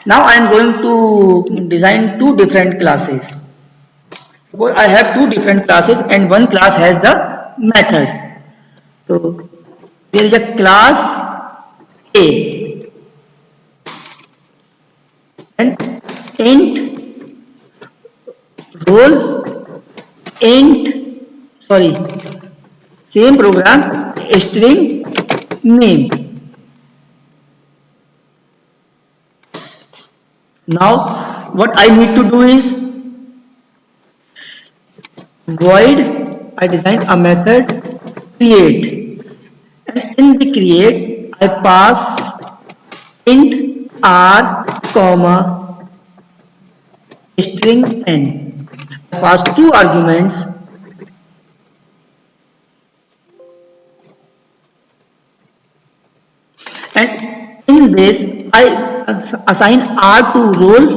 Now I am going to design two different classes. Suppose I have two different classes and one class has the method. So there is a class A and int role int sorry same program string name. Now what I need to do is void I design a method create, and in the create I pass int r comma string n. I pass two arguments and in this I assign r to role.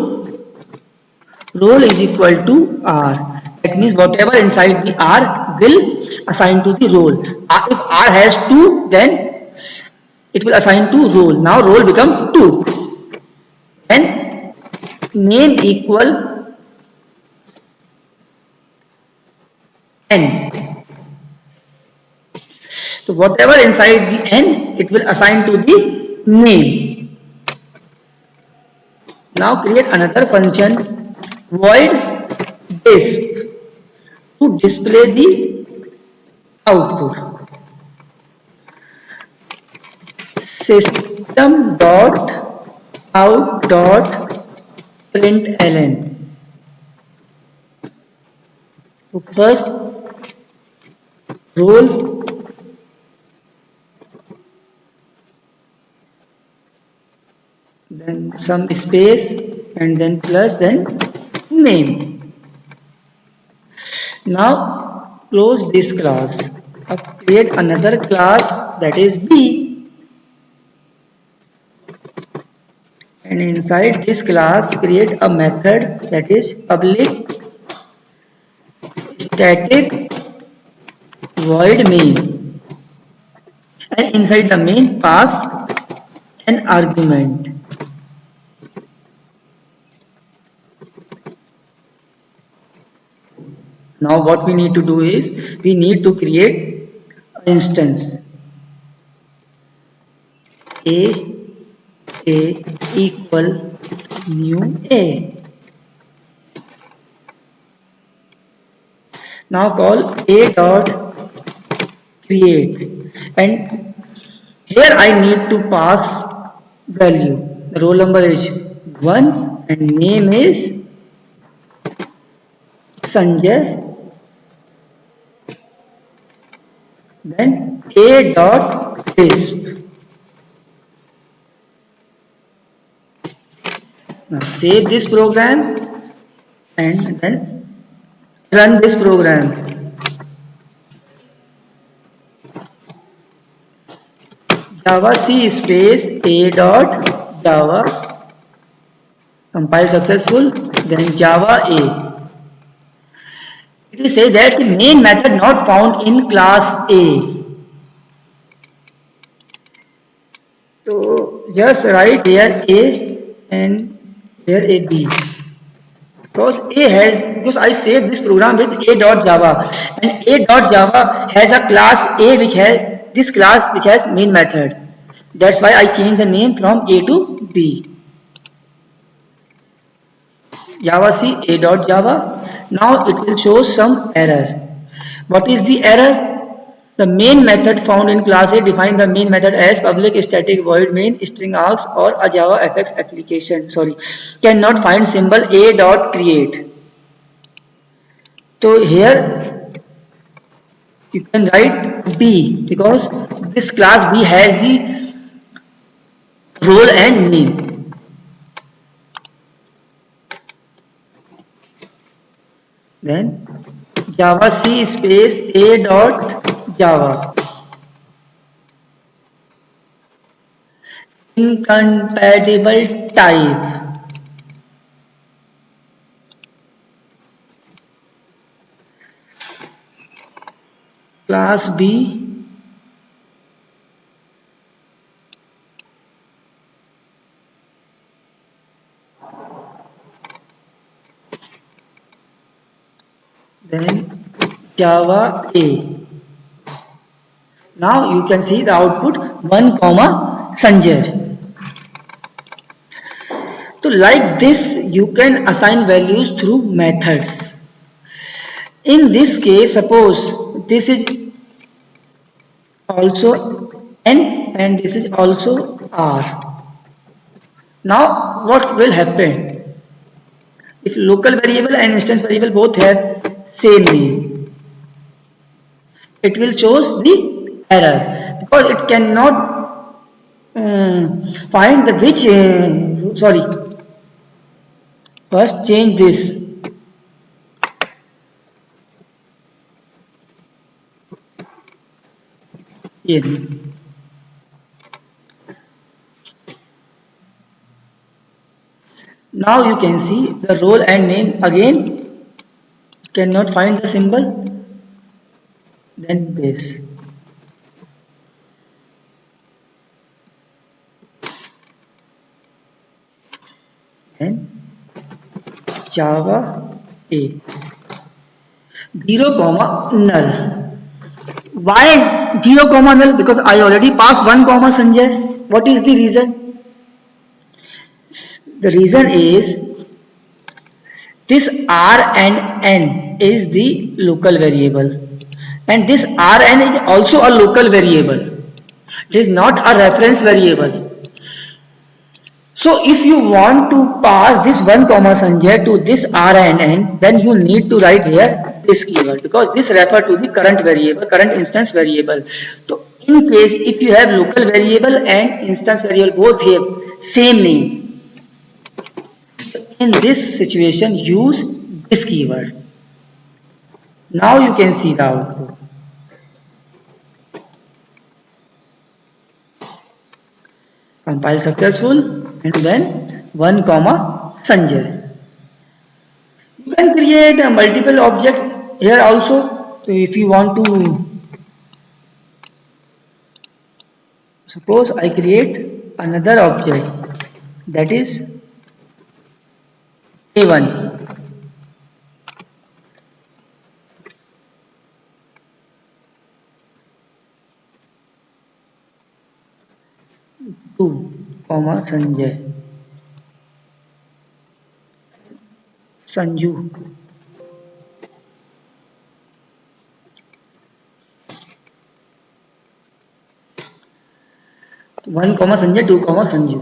Role is equal to r. That means whatever inside the r will assign to the role. If r has 2, then it will assign to role. Now role becomes 2. Then name equal n. So whatever inside the n, it will assign to the name. Now create another function void disk to display the output. System dot out dot println. So first role, then some space, and then plus, then name. Now close this class. Create another class, that is B, and inside this class create a method, that is public static void main, and inside the main pass an argument. Now what we need to do is we need to create an instance a equal new a. Now call a dot create, and here I need to pass value. The roll number is 1 and name is Sanjay. Then a dot list. Now save this program and then run this program. Java C space a dot Java, compile successful, then Java A. It will say that the main method not found in class A. So just write here A and here a B. Because I saved this program with a.java, and a.java has a class A which has this class which has main method. That's why I changed the name from A to B. Java C a.java. Now it will show some error. What is the error? The main method found in class A define the main method as public static void main string args or a Java FX application. Cannot find symbol a dot create. So here you can write B because this class B has the role and name. Then Java C space a dot Java. Incompatible type. Class B then Java A. Now you can see the output 1 comma Sanjay. So like this you can assign values through methods. In this case, suppose this is also N and this is also R. Now what will happen? If local variable and instance variable both have same name, it will show the error because it cannot find the which, sorry, first change this. Here. Now you can see the role and name again cannot find the symbol, then this. And Java A. 0 comma null. Why 0 comma null? Because I already passed 1 comma Sanjay. What is the reason? The reason is this R and N is the local variable, and this Rn is also a local variable. It is not a reference variable. So if you want to pass this 1 comma Sanjay to this R and N, then you need to write here this keyword because this refers to the current variable, current instance variable. So in case if you have local variable and instance variable both have same name, in this situation use this keyword. Now you can see the output. Compile successful and then 1 comma Sanjay. You can create multiple objects here also. So if you want to, suppose I create another object that is A1. Two comma Sanjay. Sanju. 1 comma Sanjay, 2 comma Sanju.